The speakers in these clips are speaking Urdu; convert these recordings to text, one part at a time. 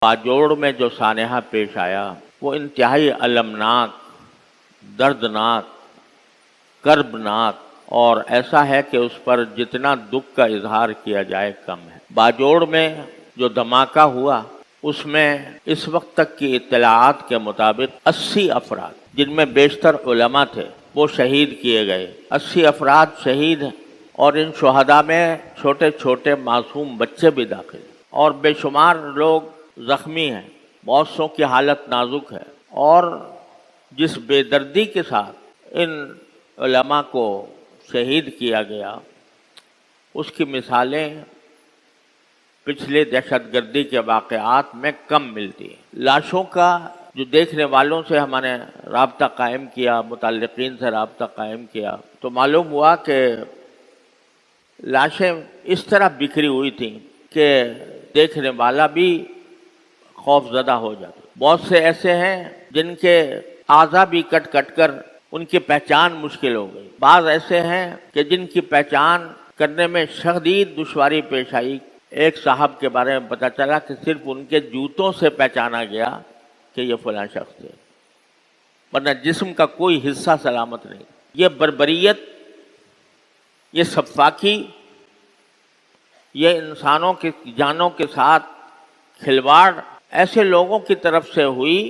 باجوڑ میں جو سانحہ پیش آیا وہ انتہائی المناک، دردناک، کربناک اور ایسا ہے کہ اس پر جتنا دکھ کا اظہار کیا جائے کم ہے۔ باجوڑ میں جو دھماکہ ہوا اس میں اس وقت تک کی اطلاعات کے مطابق 80 افراد جن میں بیشتر علماء تھے وہ شہید کیے گئے۔ 80 افراد شہید ہیں اور ان شہداء میں چھوٹے چھوٹے معصوم بچے بھی داخل ہیں اور بے شمار لوگ زخمی ہیں، بہت سو کی حالت نازک ہے۔ اور جس بے دردی کے ساتھ ان علماء کو شہید کیا گیا اس کی مثالیں پچھلے دہشت گردی کے واقعات میں کم ملتی ہیں۔ لاشوں کا جو دیکھنے والوں سے ہم نے رابطہ قائم کیا، متعلقین سے رابطہ قائم کیا تو معلوم ہوا کہ لاشیں اس طرح بکھری ہوئی تھیں کہ دیکھنے والا بھی خوف زدہ ہو جاتا۔ بہت سے ایسے ہیں جن کے اعضاء بھی کٹ کٹ کر ان کی پہچان مشکل ہو گئی۔ بعض ایسے ہیں کہ جن کی پہچان کرنے میں شدید دشواری پیش آئی۔ ایک صاحب کے بارے میں پتہ چلا کہ صرف ان کے جوتوں سے پہچانا گیا کہ یہ فلاں شخص ہے، ورنہ جسم کا کوئی حصہ سلامت نہیں۔ یہ بربریت، یہ سفاکی، یہ انسانوں کی جانوں کے ساتھ کھلواڑ ایسے لوگوں کی طرف سے ہوئی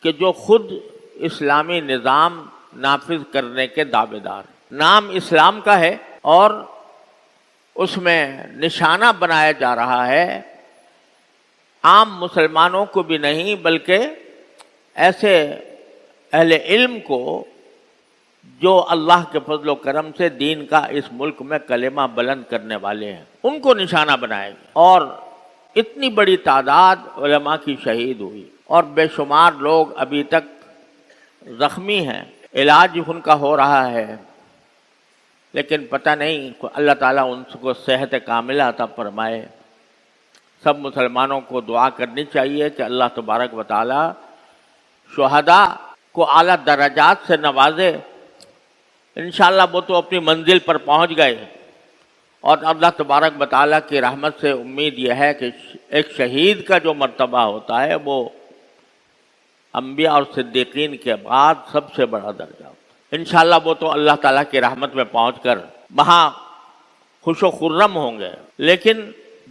کہ جو خود اسلامی نظام نافذ کرنے کے دعوے دار ہیں۔ نام اسلام کا ہے اور اس میں نشانہ بنایا جا رہا ہے عام مسلمانوں کو بھی نہیں بلکہ ایسے اہل علم کو جو اللہ کے فضل و کرم سے دین کا اس ملک میں کلمہ بلند کرنے والے ہیں، ان کو نشانہ بنائے گئے۔ اور اتنی بڑی تعداد علماء کی شہید ہوئی اور بے شمار لوگ ابھی تک زخمی ہیں، علاج ان کا ہو رہا ہے، لیکن پتہ نہیں اللہ تعالیٰ ان کو صحت کاملہ عطا فرمائے۔ سب مسلمانوں کو دعا کرنی چاہیے کہ اللہ تبارک و تعالیٰ شہداء کو اعلیٰ درجات سے نوازے۔ انشاءاللہ وہ تو اپنی منزل پر پہنچ گئے اور اللہ تبارک و تعالیٰ کی رحمت سے امید یہ ہے کہ ایک شہید کا جو مرتبہ ہوتا ہے وہ انبیاء اور صدیقین کے بعد سب سے بڑا درجہ ہوتا ہے۔ انشاءاللہ وہ تو اللہ تعالیٰ کی رحمت میں پہنچ کر وہاں خوش و خرم ہوں گے۔ لیکن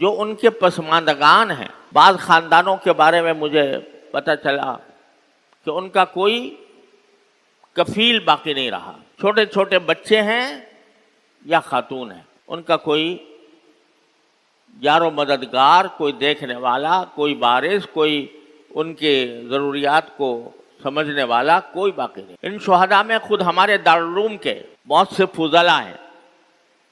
جو ان کے پسماندگان ہیں، بعض خاندانوں کے بارے میں مجھے پتہ چلا کہ ان کا کوئی کفیل باقی نہیں رہا، چھوٹے چھوٹے بچے ہیں یا خاتون ہیں، ان کا کوئی یار و مددگار، کوئی دیکھنے والا، کوئی وارث، کوئی ان کے ضروریات کو سمجھنے والا کوئی باقی نہیں۔ ان شہداء میں خود ہمارے دارالعلوم کے بہت سے فضلاء ہیں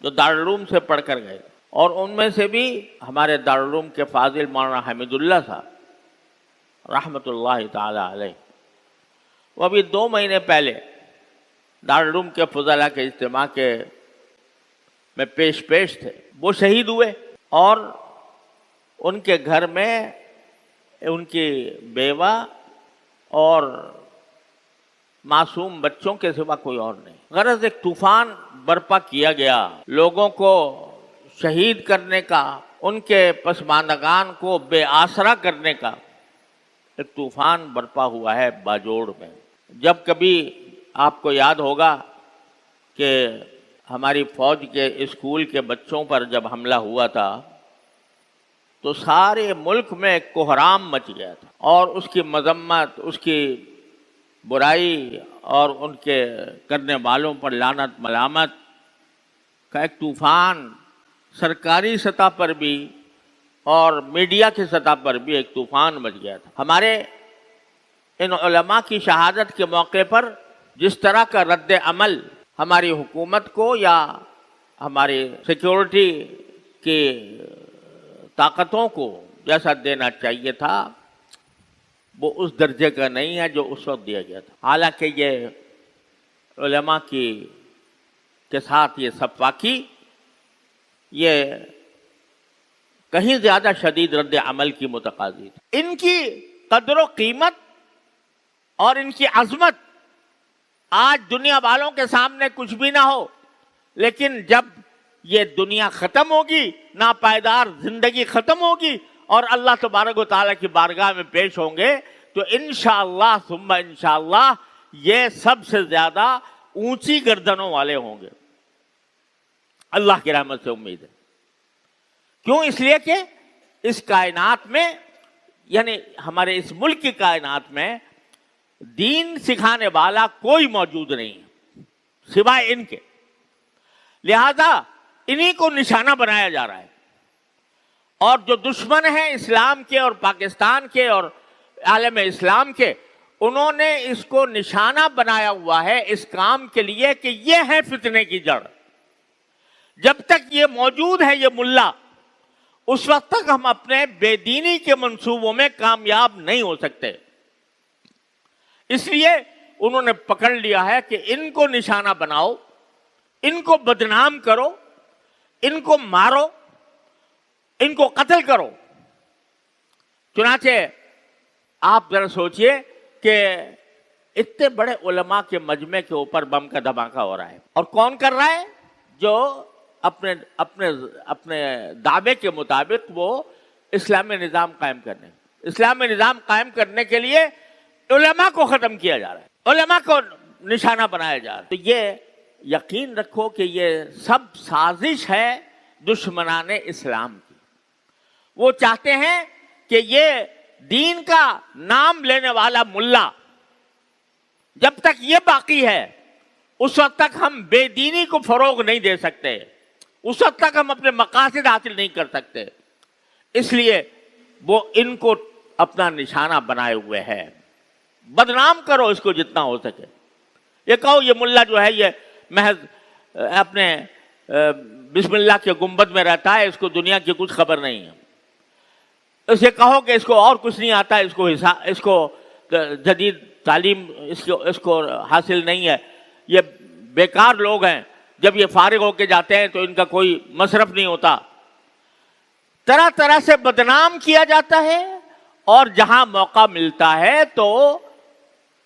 جو دارالعلوم سے پڑھ کر گئے، اور ان میں سے بھی ہمارے دارالعلوم کے فاضل مولانا حمید اللہ صاحب رحمۃ اللہ تعالی علیہ، وہ ابھی 2 مہینے پہلے دارالعلوم کے فضلاء کے اجتماع کے میں پیش تھے۔ وہ شہید ہوئے اور ان کے گھر میں ان کی بیوہ اور معصوم بچوں کے سوا کوئی اور نہیں۔ غرض ایک طوفان برپا کیا گیا لوگوں کو شہید کرنے کا، ان کے پسماندگان کو بے آسرا کرنے کا ایک طوفان برپا ہوا ہے باجوڑ میں۔ جب کبھی آپ کو یاد ہوگا کہ ہماری فوج کے اسکول کے بچوں پر جب حملہ ہوا تھا تو سارے ملک میں ایک کوہرام مچ گیا تھا اور اس کی مذمت، اس کی برائی اور ان کے کرنے والوں پر لعنت ملامت کا ایک طوفان سرکاری سطح پر بھی اور میڈیا کی سطح پر بھی ایک طوفان مچ گیا تھا۔ ہمارے ان علماء کی شہادت کے موقع پر جس طرح کا رد عمل ہماری حکومت کو یا ہماری سیکیورٹی کی طاقتوں کو جیسا دینا چاہیے تھا وہ اس درجے کا نہیں ہے جو اس وقت دیا گیا تھا۔ حالانکہ یہ علماء کے ساتھ یہ سفاکی، یہ کہیں زیادہ شدید رد عمل کی متقاضی تھی۔ ان کی قدر و قیمت اور ان کی عظمت آج دنیا والوں کے سامنے کچھ بھی نہ ہو، لیکن جب یہ دنیا ختم ہوگی، ناپائیدار زندگی ختم ہوگی اور اللہ تبارک و تعالیٰ کی بارگاہ میں پیش ہوں گے تو انشاءاللہ ثم انشاءاللہ یہ سب سے زیادہ اونچی گردنوں والے ہوں گے. اللہ کی رحمت سے امید ہے. کیوں؟ اس لیے کہ اس کائنات میں یعنی ہمارے اس ملک کی کائنات میں دین سکھانے والا کوئی موجود نہیں ہے سوائے ان کے. لہذا انہی کو نشانہ بنایا جا رہا ہے. اور جو دشمن ہیں اسلام کے اور پاکستان کے اور عالم اسلام کے، انہوں نے اس کو نشانہ بنایا ہوا ہے اس کام کے لیے کہ یہ ہے فتنے کی جڑ. جب تک یہ موجود ہے یہ ملا، اس وقت تک ہم اپنے بے دینی کے منصوبوں میں کامیاب نہیں ہو سکتے. اس لیے انہوں نے پکڑ لیا ہے کہ ان کو نشانہ بناؤ، ان کو بدنام کرو، ان کو مارو، ان کو قتل کرو. چنانچہ آپ ذرا سوچئے کہ اتنے بڑے علماء کے مجمع کے اوپر بم کا دھماکہ ہو رہا ہے، اور کون کر رہا ہے؟ جو اپنے دعوے کے مطابق وہ اسلامی نظام قائم کرنے کے لیے علماء کو ختم کیا جا رہا ہے، علماء کو نشانہ بنایا جا رہا ہے. تو یہ یقین رکھو کہ یہ سب سازش ہے دشمنان اسلام کی. وہ چاہتے ہیں کہ یہ دین کا نام لینے والا ملا جب تک یہ باقی ہے اس وقت تک ہم بے دینی کو فروغ نہیں دے سکتے، اس وقت تک ہم اپنے مقاصد حاصل نہیں کر سکتے. اس لیے وہ ان کو اپنا نشانہ بنائے ہوئے ہے. بدنام کرو اس کو جتنا ہو سکے. یہ کہو یہ ملا جو ہے یہ محض اپنے بسم اللہ کے گنبد میں رہتا ہے، اس کو دنیا کی کچھ خبر نہیں ہے. اسے کہو کہ اس کو اور کچھ نہیں آتا، اس کو جدید تعلیم اس کو حاصل نہیں ہے، یہ بیکار لوگ ہیں، جب یہ فارغ ہو کے جاتے ہیں تو ان کا کوئی مصرف نہیں ہوتا. طرح طرح سے بدنام کیا جاتا ہے، اور جہاں موقع ملتا ہے تو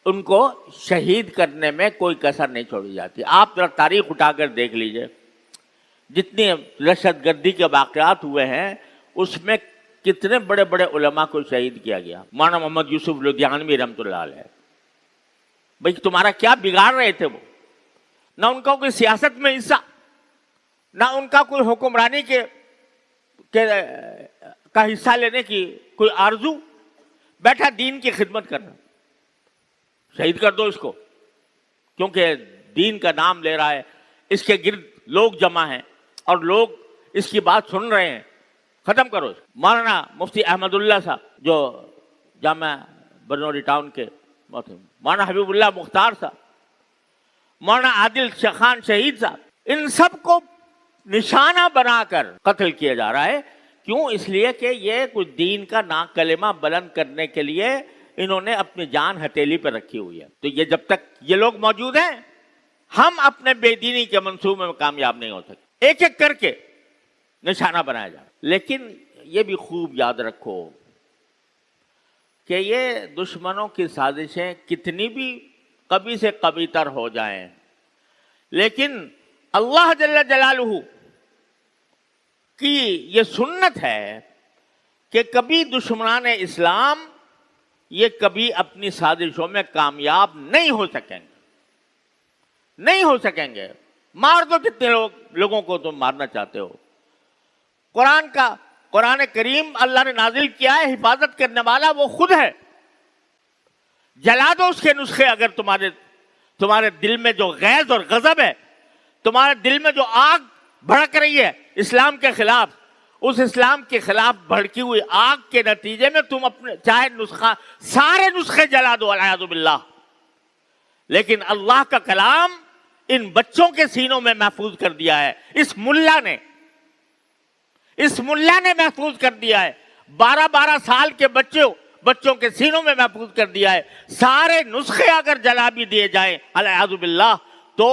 ان کو شہید کرنے میں کوئی کسر نہیں چھوڑی جاتی. آپ ذرا تاریخ اٹھا کر دیکھ لیجئے، جتنے دہشت گردی کے واقعات ہوئے ہیں اس میں کتنے بڑے بڑے علماء کو شہید کیا گیا. مولانا محمد یوسف لدھیانوی رحمۃ اللہ علیہ. بھئی تمہارا کیا بگاڑ رہے تھے وہ؟ نہ ان کا کوئی سیاست میں حصہ، نہ ان کا کوئی حکمرانی کا حصہ لینے کی کوئی آرزو، بیٹھا دین کی خدمت کرنا. شہید کر دو اس کو، کیونکہ دین کا نام لے رہا ہے، اس کے گرد لوگ جمع ہیں اور لوگ اس کی بات سن رہے ہیں، ختم کرو. مولانا مفتی احمد اللہ صاحب جو جامعہ برنوری ٹاؤن کے، مولانا حبیب اللہ مختار صاحب، مولانا عادل خان شہید صاحب، ان سب کو نشانہ بنا کر قتل کیا جا رہا ہے. کیوں؟ اس لیے کہ یہ کچھ دین کا نام کلمہ بلند کرنے کے لیے انہوں نے اپنی جان ہتھیلی پر رکھی ہوئی ہے. تو یہ جب تک یہ لوگ موجود ہیں ہم اپنے بے دینی کے منصوبے میں کامیاب نہیں ہو سکتے. ایک ایک کر کے نشانہ بنایا جا رہا ہے. لیکن یہ بھی خوب یاد رکھو کہ یہ دشمنوں کی سازشیں کتنی بھی کبھی سے کبھی تر ہو جائیں، لیکن اللہ جل جلالہ کی یہ سنت ہے کہ کبھی دشمنان اسلام یہ کبھی اپنی سازشوں میں کامیاب نہیں ہو سکیں گے. مار دو کتنے لوگوں کو تم مارنا چاہتے ہو. قرآن کریم اللہ نے نازل کیا ہے، حفاظت کرنے والا وہ خود ہے. جلا دو اس کے نسخے. اگر تمہارے دل میں جو غیظ اور غضب ہے، تمہارے دل میں جو آگ بھڑک رہی ہے اسلام کے خلاف، اس اسلام کے خلاف بھڑکی ہوئی آگ کے نتیجے میں تم اپنے چاہے سارے نسخے جلا دو والعیاذ باللہ، لیکن اللہ کا کلام ان بچوں کے سینوں میں محفوظ کر دیا ہے. اس ملا نے محفوظ کر دیا ہے. 12 سال کے بچوں کے سینوں میں محفوظ کر دیا ہے. سارے نسخے اگر جلا بھی دیے جائیں والعیاذ باللہ تو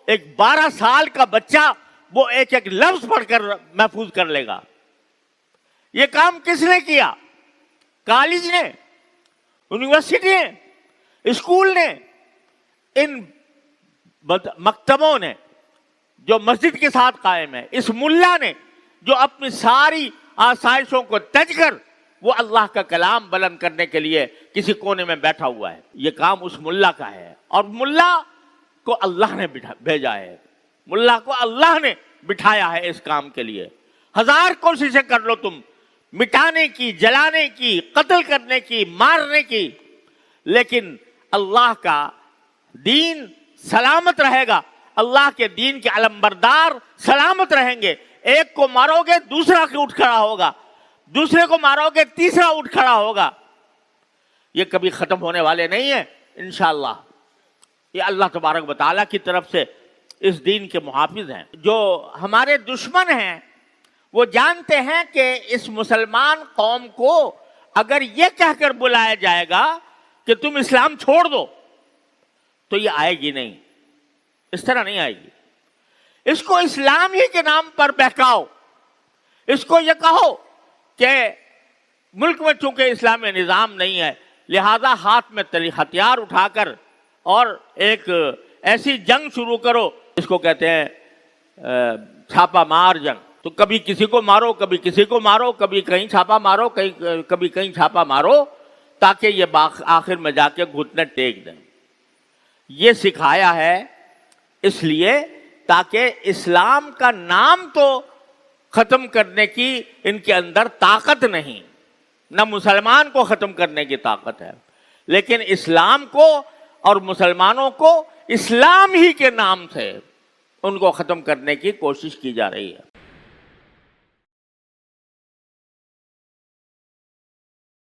ایک 12 سال کا بچہ وہ ایک ایک لفظ پڑھ کر محفوظ کر لے گا. یہ کام کس نے کیا؟ کالج نے، یونیورسٹی نے، اسکول نے، ان مکتبوں نے جو مسجد کے ساتھ قائم ہے، اس ملا نے جو اپنی ساری آسائشوں کو تج کر وہ اللہ کا کلام بلند کرنے کے لیے کسی کونے میں بیٹھا ہوا ہے. یہ کام اس ملا کا ہے، اور ملا کو اللہ نے بھیجا ہے، ملا کو اللہ نے بٹھایا ہے اس کام کے لیے. ہزار کوششیں کر لو تم مٹانے کی، جلانے کی، قتل کرنے کی، مارنے کی، لیکن اللہ کا دین سلامت رہے گا. اللہ کے دین کے علمبردار سلامت رہیں گے. ایک کو مارو گے دوسرا کے اٹھ کھڑا ہوگا، دوسرے کو مارو گے تیسرا اٹھ کھڑا ہوگا. یہ کبھی ختم ہونے والے نہیں ہیں انشاءاللہ. یہ اللہ تبارک و تعالیٰ کی طرف سے اس دین کے محافظ ہیں. جو ہمارے دشمن ہیں وہ جانتے ہیں کہ اس مسلمان قوم کو اگر یہ کہہ کر بلایا جائے گا کہ تم اسلام چھوڑ دو تو یہ آئے گی نہیں، اس طرح نہیں آئے گی. اس کو اسلام ہی کے نام پر بہکاؤ، اس کو یہ کہو کہ ملک میں چونکہ اسلامی نظام نہیں ہے لہذا ہاتھ میں ہتھیار اٹھا کر اور ایک ایسی جنگ شروع کرو، اس کو کہتے ہیں چھاپا مار جنگ. تو کبھی کسی کو مارو، کبھی کسی کو مارو، کبھی کہیں چھاپا مارو، کبھی کہیں چھاپا مارو، تاکہ یہ آخر میں جا کے گھٹنے ٹیک دیں. یہ سکھایا ہے اس لیے تاکہ اسلام کا نام تو ختم کرنے کی ان کے اندر طاقت نہیں، نہ مسلمان کو ختم کرنے کی طاقت ہے، لیکن اسلام کو اور مسلمانوں کو اسلام ہی کے نام سے ان کو ختم کرنے کی کوشش کی جا رہی ہے.